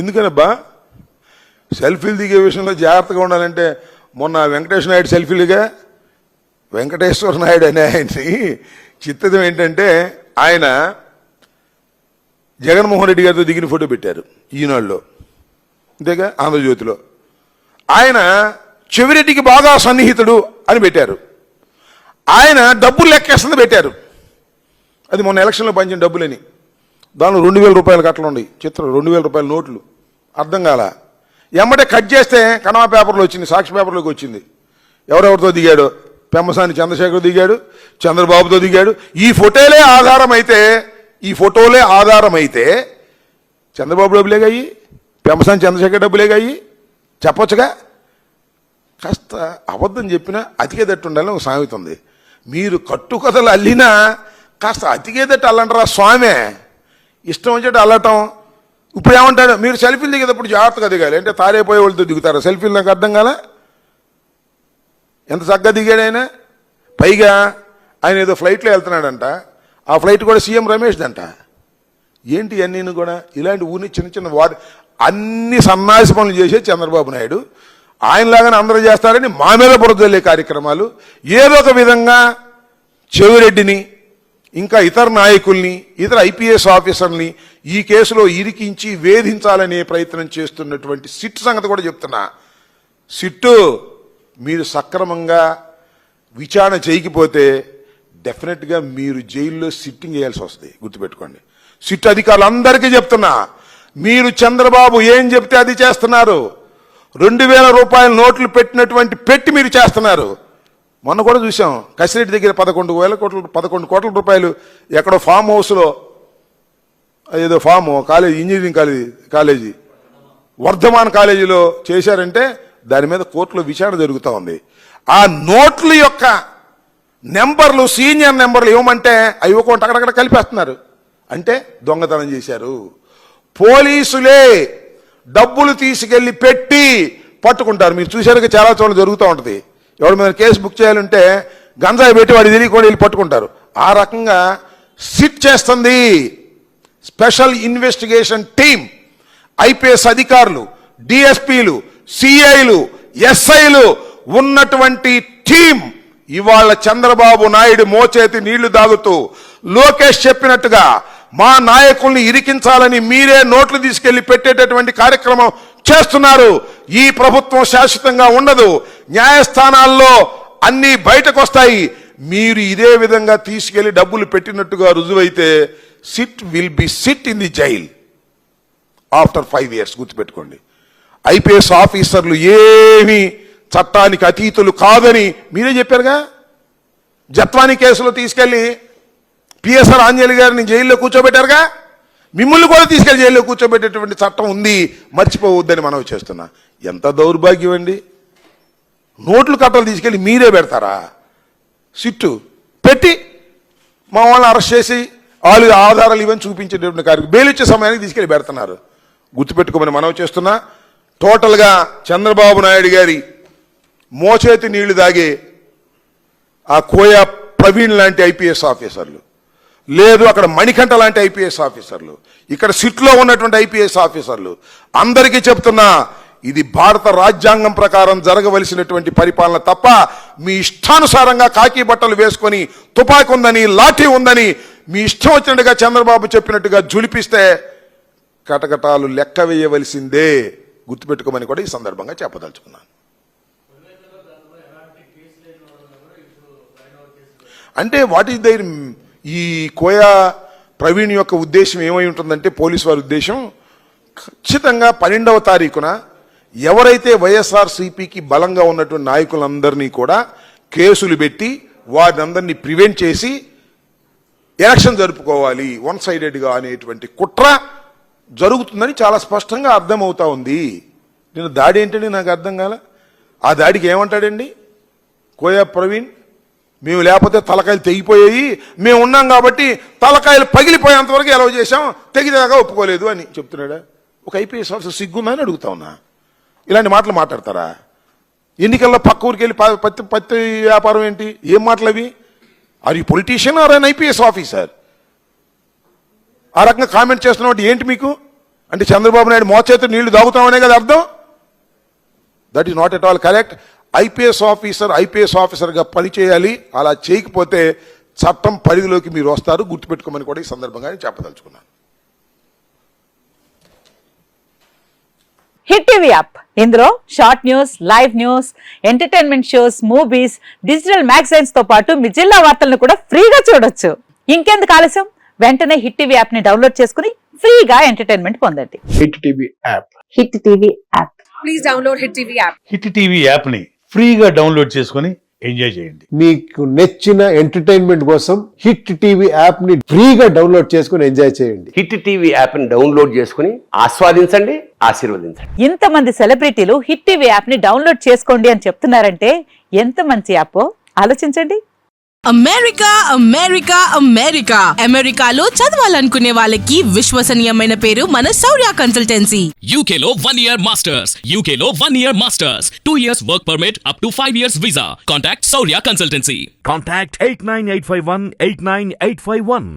ఎందుకనబ్బా సెల్ఫీలు దిగే విషయంలో జాగ్రత్తగా ఉండాలంటే మొన్న వెంకటేశ్వర నాయుడు సెల్ఫీలుగా వెంకటేశ్వర నాయుడు అనే ఆయన్ని చిత్తం ఏంటంటే ఆయన జగన్మోహన్ రెడ్డి గారితో దిగిన ఫోటో పెట్టారు ఈనాడులో, అంతేగా ఆంధ్రజ్యోతిలో. ఆయన చెవిరెడ్డికి బాగా సన్నిహితుడు అని పెట్టారు. ఆయన డబ్బులు లెక్కేస్తుంది పెట్టారు. అది మొన్న ఎలక్షన్లో పంచిన డబ్బులని. దానిలో 2000 రూపాయలు కట్టలు ఉన్నాయి. చిత్రం 2000 రూపాయల నోట్లు. అర్థం కాల. ఎమ్మటే కట్ చేస్తే కనవా పేపర్లో వచ్చింది, సాక్షి పేపర్లోకి వచ్చింది. ఎవరెవరితో దిగాడు? పెమ్మసాని చంద్రశేఖర్ దిగాడు, చంద్రబాబుతో దిగాడు. ఈ ఫోటోలే ఆధారమైతే చంద్రబాబు డబ్బులేగాయి, పెమ్మసాని చంద్రశేఖర్ డబ్బులేగాయి చెప్పొచ్చుగా. కాస్త అబద్ధం చెప్పినా అతికేదట్టు ఉండాలని ఒక సామెత ఉంది. మీరు కట్టుకథలు అల్లినా కాస్త అతికేదట్టు అల్లంటారా స్వామే? ఇష్టం వచ్చేట్టు అల్లటం. ఇప్పుడు ఏమంటాడు, మీరు సెల్ఫీలు దిగేటప్పుడు జాగ్రత్తగా దిగాలి అంటే తారేపోయే వాళ్ళతో దిగుతారా సెల్ఫీలు? నాకు అర్థం కాల. ఎంత చక్కగా దిగాడు ఆయన. పైగా ఆయన ఏదో ఫ్లైట్లో వెళ్తున్నాడంట. ఆ ఫ్లైట్ కూడా సీఎం రమేష్ దంట. ఏంటి అన్నీ కూడా ఇలాంటి ఊరిని చిన్న చిన్న అన్ని సన్నాసి పనులు చేసే చంద్రబాబు నాయుడు ఆయనలాగానే అందరూ చేస్తారని మా మీద బురదల్లే కార్యక్రమాలు. ఏదో ఒక విధంగా చెవిరెడ్డిని ఇంకా ఇతర నాయకుల్ని, ఇతర ఐపీఎస్ ఆఫీసర్ని ఈ కేసులో ఇరికించి వేధించాలనే ప్రయత్నం చేస్తున్నటువంటి సిట్ సంగతి కూడా చెప్తున్నా. సిట్టు మీరు సక్రమంగా విచారణ చేయకపోతే డెఫినెట్గా మీరు జైల్లో సిట్టింగ్ చేయాల్సి వస్తుంది. గుర్తుపెట్టుకోండి. సిట్ అధికారులందరికీ చెప్తున్నా, మీరు చంద్రబాబు ఏం చెప్తే అది చేస్తున్నారు. 2000 రూపాయల నోట్లు పెట్టి మీరు చేస్తున్నారు. మొన్న కూడా చూసాం, కసిరెడ్డి దగ్గర 11 కోట్ల రూపాయలు ఎక్కడో ఫామ్ హౌస్లో, ఏదో pharm college, engineering college Vardhaman కాలేజీలో చేశారంటే దాని మీద కోర్టులో విచారణ జరుగుతూ ఉంది. ఆ నోట్ల యొక్క నెంబర్లు, సీనియర్ నెంబర్లు ఇవ్వమంటే అవి ఇవ్వకుండా అక్కడక్కడ కలిపేస్తున్నారు. అంటే దొంగతనం చేశారు. పోలీసులే డబ్బులు తీసుకెళ్లి పెట్టి పట్టుకుంటారు. మీరు చూశారుగా, చాలా చోట్ల జరుగుతూ ఉంటుంది. ఎవరి మీద కేసు బుక్ చేయాలంటే గంజాయి పెట్టి వాడి తెలియకుండా వెళ్ళి పట్టుకుంటారు. ఆ రకంగా సిట్ చేస్తుంది స్పెషల్ ఇన్వెస్టిగేషన్ టీం. ఐపీఎస్ అధికారులు, డిఎస్పీలు, సిఐలు, ఎస్ఐలు ఉన్నటువంటి టీం ఇవాళ చంద్రబాబు నాయుడు మోచేతి నీళ్లు దాగుతూ లోకేష్ చెప్పినట్టుగా మా నాయకుల్ని ఇరికించాలని మీరే నోట్లు తీసుకెళ్లి పెట్టేటటువంటి కార్యక్రమం చేస్తున్నారు. ఈ ప్రభుత్వం శాశ్వతంగా ఉండదు. న్యాయస్థానాల్లో అన్ని బయటకు వస్తాయి. మీరు ఇదే విధంగా తీసుకెళ్లి డబ్బులు పెట్టినట్టుగా రుజువైతే SIT will be sit in the jail after 5 years. గుర్తుపెట్టుకోండి. ఐపీఎస్ ఆఫీసర్లు ఏమీ చట్టానికి అతీతులు కాదని మీరే చెప్పారుగా. జత్వానీ కేసులో తీసుకెళ్లి పిఎస్ఆర్ ఆంజనేయులు గారిని జైల్లో కూర్చోబెట్టారుగా. మిమ్మల్ని కూడా తీసుకెళ్లి జైల్లో కూర్చోబెట్టేటువంటి చట్టం ఉంది, మర్చిపోవద్దని మనవి చేస్తున్నా. ఎంత దౌర్భాగ్యం అండి. నోట్లు కట్టలు తీసుకెళ్లి మీరే పెడతారా? సిట్టు పెట్టి మా వాళ్ళని అరెస్ట్ చేసి వాళ్ళు ఆధారాలు ఇవన్నీ చూపించేటటువంటి కార్యక్రమం బెయిల్ ఇచ్చే సమయానికి తీసుకెళ్లి పెడుతున్నారు. గుర్తుపెట్టుకోమని మనవి చేస్తున్నా. టోటల్గా చంద్రబాబు నాయుడు గారి మోచేతి నీళ్లు దాగే ఆ కోయా ప్రవీణ్ లాంటి ఐపీఎస్ ఆఫీసర్లు, లేదు అక్కడ మణికంఠ లాంటి ఐపీఎస్ ఆఫీసర్లు, ఇక్కడ సిట్లో ఉన్నటువంటి ఐపీఎస్ ఆఫీసర్లు అందరికీ చెప్తున్నా, ఇది భారత రాజ్యాంగం ప్రకారం జరగవలసినటువంటి పరిపాలన తప్ప మీ ఇష్టానుసారంగా కాకి బట్టలు వేసుకొని తుపాకీ ఉందని, లాఠీ ఉందని మీ ఇష్టం వచ్చినట్టుగా చంద్రబాబు చెప్పినట్టుగా జులిపిస్తే కటకటాలు లెక్క వేయవలసిందే. గుర్తుపెట్టుకోమని కూడా ఈ సందర్భంగా చెప్పదలుచుకున్నాను. అంటే వాట్ ఈస్ దేర్, ఈ కోయా ప్రవీణ్ యొక్క ఉద్దేశం ఏమై ఉంటుందంటే, పోలీసు వారి ఉద్దేశం ఖచ్చితంగా 12వ తారీఖున ఎవరైతే వైఎస్ఆర్సీపీకి బలంగా ఉన్నటువంటి నాయకులందరినీ కూడా కేసులు పెట్టి వారిని అందరినీ ప్రివెంట్ చేసి ఎలక్షన్ జరుపుకోవాలి వన్ సైడెడ్గా అనేటువంటి కుట్ర జరుగుతుందని చాలా స్పష్టంగా అర్థమవుతా ఉంది. నేను దాడి ఏంటండి నాకు అర్థం కాల. ఆ దాడికి ఏమంటాడండి కోయా ప్రవీణ్? మేము లేకపోతే తలకాయలు తెగిపోయాయి, మేము ఉన్నాం కాబట్టి తలకాయలు పగిలిపోయేంత వరకు ఎలా చేశాం, తెగిదాకా ఒప్పుకోలేదు అని చెప్తున్నాడా? ఒక ఐపీఎస్ ఆఫీసర్ సిగ్గుందని అడుగుతా ఉన్నా. ఇలాంటి మాటలు మాట్లాడతారా? ఎన్నికల్లో పక్క ఊరికి వెళ్ళి పత్తి వ్యాపారం ఏంటి? ఏం మాటలు అవి? Are you politician or an IPS officer? ఆ రకంగా కామెంట్ చేస్తున్నట్టు ఏంటి మీకు? అంటే చంద్రబాబు నాయుడు మోచేతి నీళ్లు తాగుతామనే కదా అర్థం. That is not at all correct. IPS ఆఫీసర్గా పనిచేయాలి. అలా చేయకపోతే చట్టం పరిధిలోకి మీరు వస్తారు, గుర్తుపెట్టుకోమని కూడా ఈ సందర్భంగా నేను చెప్పదలుచుకున్నాను. హిట్ టీవీ యాప్, ఇందులో short news, live news, entertainment shows, movies, digital magazines తో పాటు మీ జిల్లా వార్తలను కూడా ఫ్రీగా చూడొచ్చు. ఇంకెందుకు ఆలస్యం, వెంటనే హిట్ టీవీ యాప్ ని డౌన్లోడ్ చేసుకుని ఫ్రీగా ఎంటర్టైన్మెంట్ పొందండి. Hit TV app. Hit TV app. Please download hit TV app. Hit TV app ని ఫ్రీగా డౌన్లోడ్ చేసుకొని ఎంజాయ్ చేయండి. మీకు నచ్చిన ఎంటర్టైన్మెంట్ కోసం హిట్ టీవీ యాప్ ని ఫ్రీగా డౌన్లోడ్ చేసుకుని ఎంజాయ్ చేయండి. హిట్ టీవీ యాప్ ని డౌన్లోడ్ చేసుకుని ఆస్వాదించండి, ఆశీర్వదించండి. ఇంతమంది సెలబ్రిటీలు హిట్ టీవీ యాప్ ని డౌన్లోడ్ చేసుకోండి అని చెప్తున్నారంటే ఎంత మంచి యాప్ ఆలోచించండి. అమెరికా అమెరికా అమెరికా అమెరికాలో చదవాలనుకునే వాళ్ళకి విశ్వసనీయమైన పేరు మన శౌర్య కన్సల్టెన్సీ. UK లో 1 year masters, UK లో 1 year masters, 2 years work permit up to 5 years visa. Contact Saurya Consultancy. Contact 89851 89851.